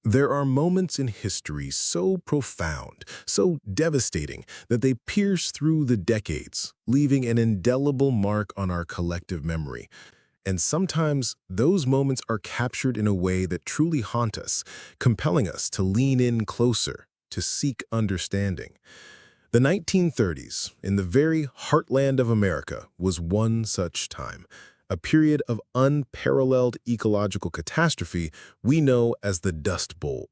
There are moments in history so profound, so devastating, that they pierce through the decades, leaving an indelible mark on our collective memory. And sometimes those moments are captured in a way that truly haunt us, compelling us to lean in closer, to seek understanding. The 1930s, in the very heartland of America, was one such time, a period of unparalleled ecological catastrophe we know as the Dust Bowl.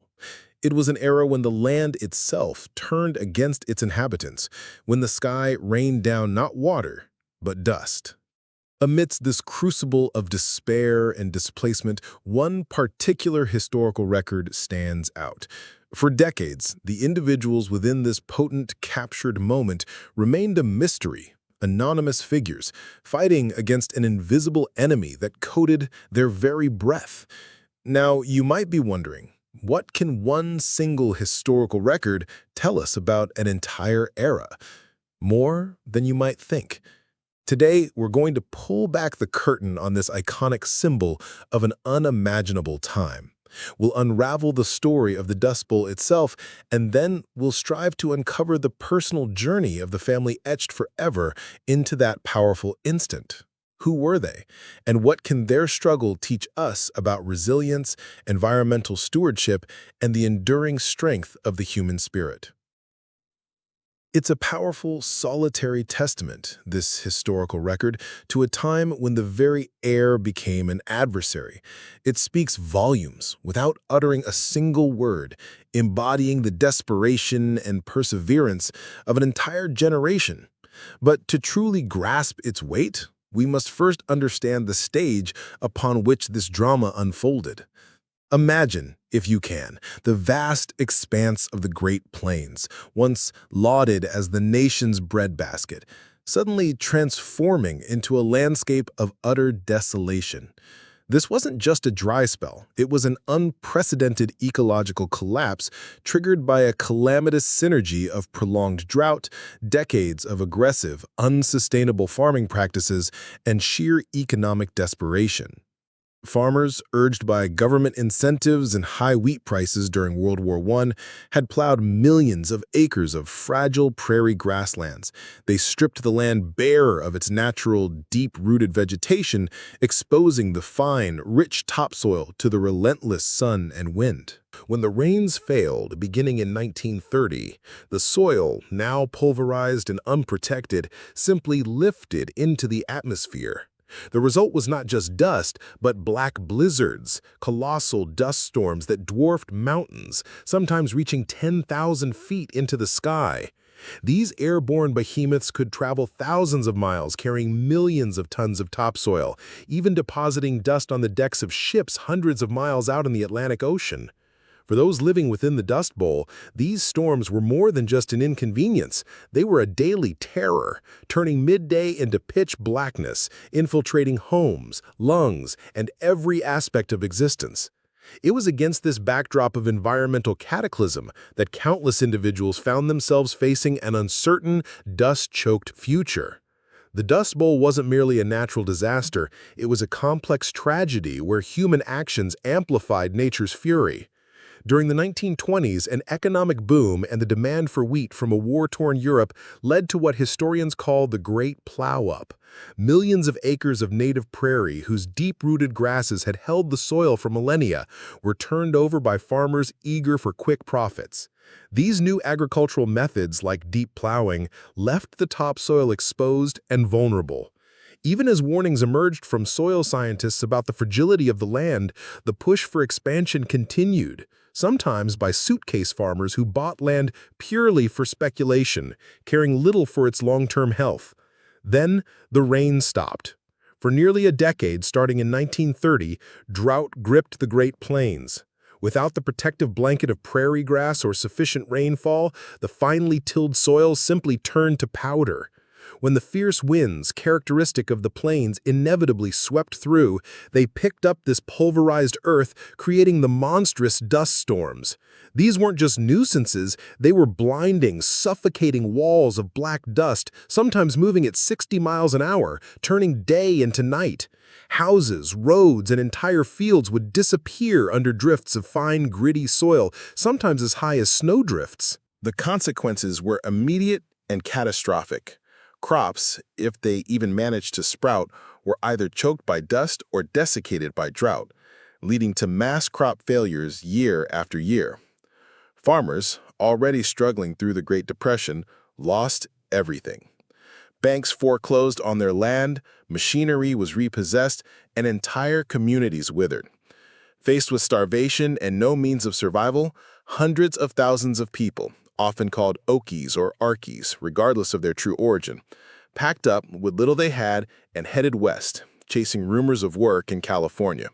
It was an era when the land itself turned against its inhabitants, when the sky rained down not water, but dust. Amidst this crucible of despair and displacement, one particular historical record stands out. For decades, the individuals within this potent, captured moment remained a mystery, anonymous figures, fighting against an invisible enemy that coated their very breath. Now, you might be wondering, what can one single historical record tell us about an entire era? More than you might think. Today, we're going to pull back the curtain on this iconic symbol of an unimaginable time. We'll unravel the story of the Dust Bowl itself, and then we'll strive to uncover the personal journey of the family etched forever into that powerful instant. Who were they? And what can their struggle teach us about resilience, environmental stewardship, and the enduring strength of the human spirit? It's a powerful, solitary testament, this historical record, to a time when the very air became an adversary. It speaks volumes without uttering a single word, embodying the desperation and perseverance of an entire generation. But to truly grasp its weight, we must first understand the stage upon which this drama unfolded. Imagine, if you can, the vast expanse of the Great Plains, once lauded as the nation's breadbasket, suddenly transforming into a landscape of utter desolation. This wasn't just a dry spell, it was an unprecedented ecological collapse triggered by a calamitous synergy of prolonged drought, decades of aggressive, unsustainable farming practices, and sheer economic desperation. Farmers, urged by government incentives and high wheat prices during World War I, had plowed millions of acres of fragile prairie grasslands. They stripped the land bare of its natural, deep-rooted vegetation, exposing the fine, rich topsoil to the relentless sun and wind. When the rains failed, beginning in 1930, the soil, now pulverized and unprotected, simply lifted into the atmosphere. The result was not just dust, but black blizzards, colossal dust storms that dwarfed mountains, sometimes reaching 10,000 feet into the sky. These airborne behemoths could travel thousands of miles, carrying millions of tons of topsoil, even depositing dust on the decks of ships hundreds of miles out in the Atlantic Ocean. For those living within the Dust Bowl, these storms were more than just an inconvenience. They were a daily terror, turning midday into pitch blackness, infiltrating homes, lungs, and every aspect of existence. It was against this backdrop of environmental cataclysm that countless individuals found themselves facing an uncertain, dust-choked future. The Dust Bowl wasn't merely a natural disaster, it was a complex tragedy where human actions amplified nature's fury. During the 1920s, an economic boom and the demand for wheat from a war-torn Europe led to what historians call the Great Plow-Up. Millions of acres of native prairie, whose deep-rooted grasses had held the soil for millennia, were turned over by farmers eager for quick profits. These new agricultural methods, like deep plowing, left the topsoil exposed and vulnerable. Even as warnings emerged from soil scientists about the fragility of the land, the push for expansion continued, sometimes by suitcase farmers who bought land purely for speculation, caring little for its long-term health. Then, the rain stopped. For nearly a decade, starting in 1930, drought gripped the Great Plains. Without the protective blanket of prairie grass or sufficient rainfall, the finely tilled soil simply turned to powder. When the fierce winds, characteristic of the plains, inevitably swept through, they picked up this pulverized earth, creating the monstrous dust storms. These weren't just nuisances, they were blinding, suffocating walls of black dust, sometimes moving at 60 miles an hour, turning day into night. Houses, roads, and entire fields would disappear under drifts of fine, gritty soil, sometimes as high as snowdrifts. The consequences were immediate and catastrophic. Crops, if they even managed to sprout, were either choked by dust or desiccated by drought, leading to mass crop failures year after year. Farmers, already struggling through the Great Depression, lost everything. Banks foreclosed on their land, machinery was repossessed, and entire communities withered. Faced with starvation and no means of survival, hundreds of thousands of people, often called Okies or Arkies, regardless of their true origin, packed up with little they had and headed west, chasing rumors of work in California.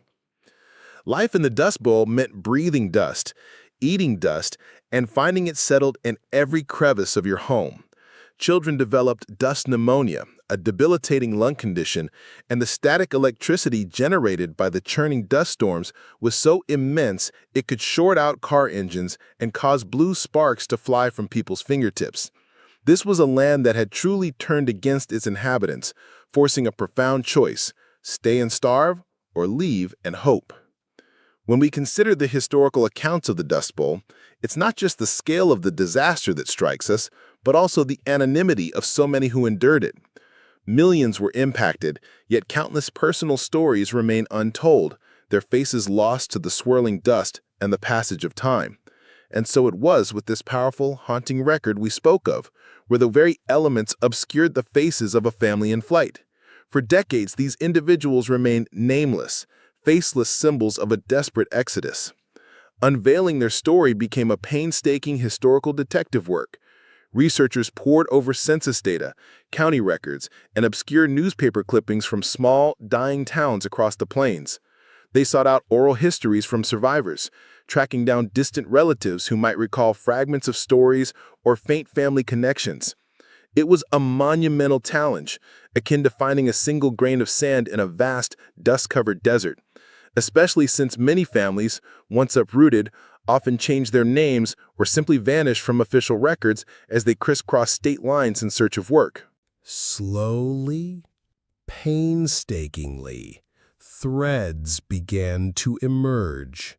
Life in the Dust Bowl meant breathing dust, eating dust, and finding it settled in every crevice of your home. Children developed dust pneumonia, a debilitating lung condition, and the static electricity generated by the churning dust storms was so immense it could short out car engines and cause blue sparks to fly from people's fingertips. This was a land that had truly turned against its inhabitants, forcing a profound choice: stay and starve or leave and hope. When we consider the historical accounts of the Dust Bowl, it's not just the scale of the disaster that strikes us, but also the anonymity of so many who endured it. Millions were impacted, yet countless personal stories remain untold, their faces lost to the swirling dust and the passage of time. And so it was with this powerful, haunting record we spoke of, where the very elements obscured the faces of a family in flight. For decades, these individuals remained nameless, faceless symbols of a desperate exodus. Unveiling their story became a painstaking historical detective work. Researchers pored over census data, county records, and obscure newspaper clippings from small, dying towns across the plains. They sought out oral histories from survivors, tracking down distant relatives who might recall fragments of stories or faint family connections. It was a monumental challenge, akin to finding a single grain of sand in a vast, dust-covered desert, especially since many families, once uprooted, often change their names or simply vanish from official records as they crisscross state lines in search of work. Slowly, painstakingly, threads began to emerge,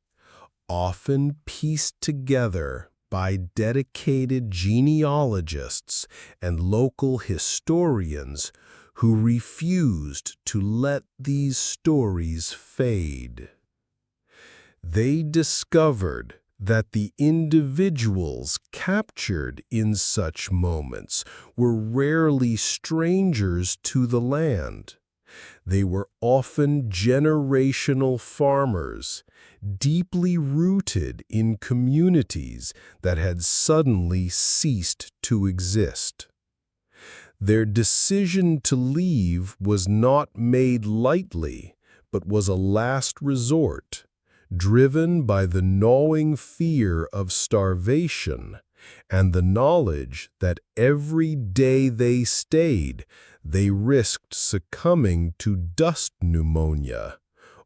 often pieced together by dedicated genealogists and local historians who refused to let these stories fade. They discovered that the individuals captured in such moments were rarely strangers to the land. They were often generational farmers, deeply rooted in communities that had suddenly ceased to exist. Their decision to leave was not made lightly, but was a last resort, driven by the gnawing fear of starvation and the knowledge that every day they stayed, they risked succumbing to dust pneumonia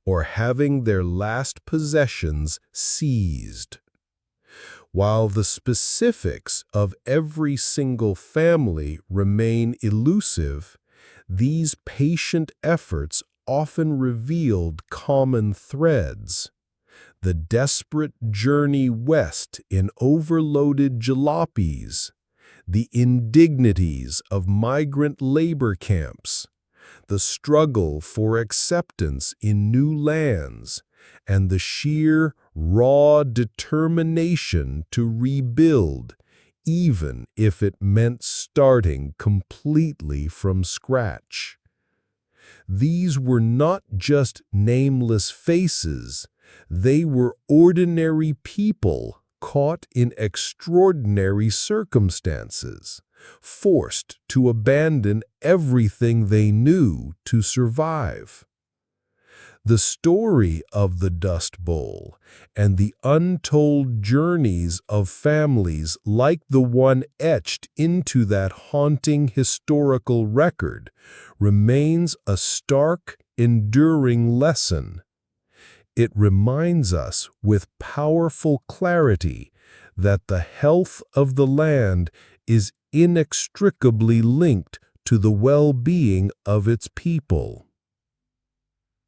or having their last possessions seized. While the specifics of every single family remain elusive, these patient efforts often revealed common threads. The desperate journey west in overloaded jalopies, the indignities of migrant labor camps, the struggle for acceptance in new lands, and the sheer, raw determination to rebuild, even if it meant starting completely from scratch. These were not just nameless faces, they were ordinary people caught in extraordinary circumstances, forced to abandon everything they knew to survive. The story of the Dust Bowl and the untold journeys of families like the one etched into that haunting historical record remains a stark, enduring lesson. It reminds us with powerful clarity that the health of the land is inextricably linked to the well-being of its people.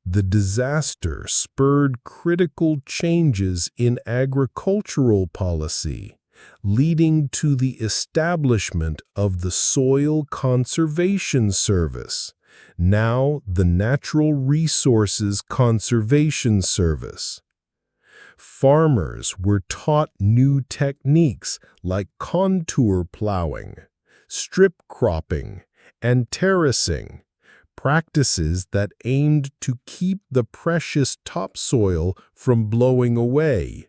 The disaster spurred critical changes in agricultural policy, leading to the establishment of the Soil Conservation Service, now the Natural Resources Conservation Service. Farmers were taught new techniques like contour plowing, strip cropping, and terracing, practices that aimed to keep the precious topsoil from blowing away.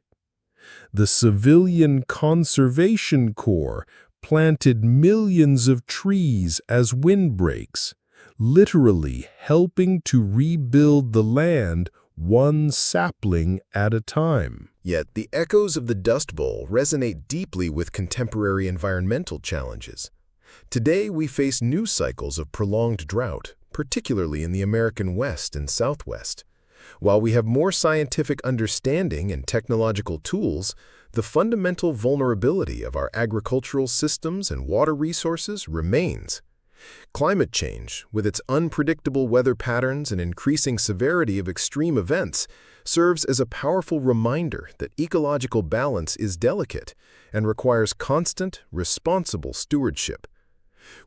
The Civilian Conservation Corps planted millions of trees as windbreaks, literally helping to rebuild the land one sapling at a time. Yet the echoes of the Dust Bowl resonate deeply with contemporary environmental challenges. Today we face new cycles of prolonged drought, particularly in the American West and Southwest. While we have more scientific understanding and technological tools, the fundamental vulnerability of our agricultural systems and water resources remains. Climate change, with its unpredictable weather patterns and increasing severity of extreme events, serves as a powerful reminder that ecological balance is delicate and requires constant, responsible stewardship.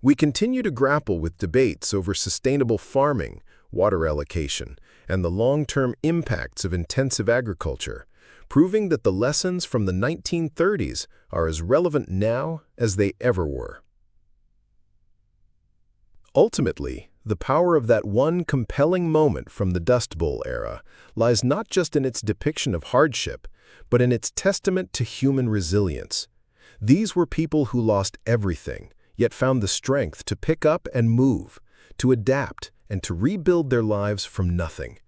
We continue to grapple with debates over sustainable farming, water allocation, and the long-term impacts of intensive agriculture, proving that the lessons from the 1930s are as relevant now as they ever were. Ultimately, the power of that one compelling moment from the Dust Bowl era lies not just in its depiction of hardship, but in its testament to human resilience. These were people who lost everything, yet found the strength to pick up and move, to adapt, and to rebuild their lives from nothing.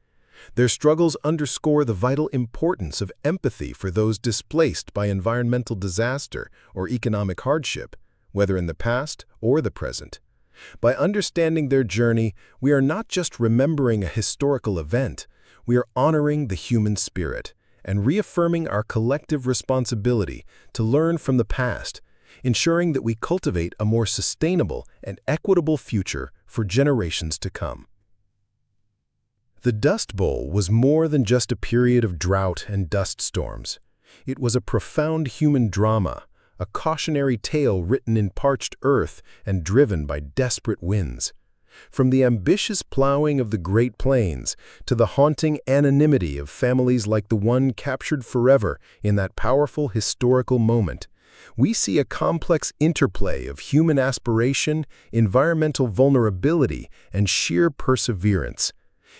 Their struggles underscore the vital importance of empathy for those displaced by environmental disaster or economic hardship, whether in the past or the present. By understanding their journey, we are not just remembering a historical event, we are honoring the human spirit and reaffirming our collective responsibility to learn from the past, ensuring that we cultivate a more sustainable and equitable future for generations to come. The Dust Bowl was more than just a period of drought and dust storms. It was a profound human drama, a cautionary tale written in parched earth and driven by desperate winds. From the ambitious plowing of the Great Plains to the haunting anonymity of families like the one captured forever in that powerful historical moment, we see a complex interplay of human aspiration, environmental vulnerability, and sheer perseverance.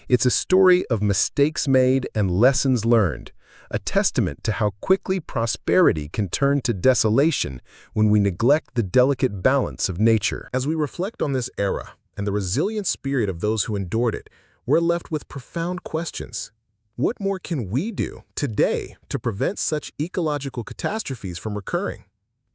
It's a story of mistakes made and lessons learned, a testament to how quickly prosperity can turn to desolation when we neglect the delicate balance of nature. As we reflect on this era and the resilient spirit of those who endured it, we're left with profound questions. What more can we do today to prevent such ecological catastrophes from recurring?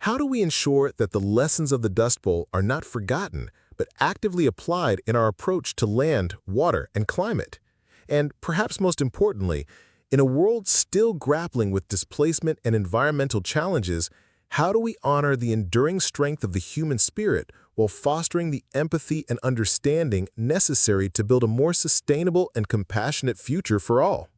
How do we ensure that the lessons of the Dust Bowl are not forgotten, but actively applied in our approach to land, water, and climate? And perhaps most importantly, in a world still grappling with displacement and environmental challenges, how do we honor the enduring strength of the human spirit while fostering the empathy and understanding necessary to build a more sustainable and compassionate future for all?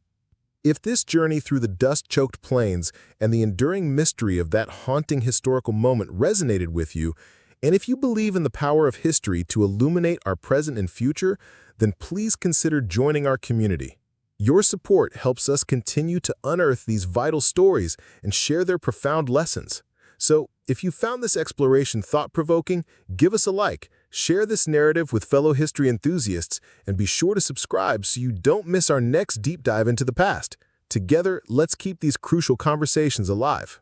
If this journey through the dust-choked plains and the enduring mystery of that haunting historical moment resonated with you, and if you believe in the power of history to illuminate our present and future, then please consider joining our community. Your support helps us continue to unearth these vital stories and share their profound lessons. So, if you found this exploration thought-provoking, give us a like, share this narrative with fellow history enthusiasts, and be sure to subscribe so you don't miss our next deep dive into the past. Together, let's keep these crucial conversations alive.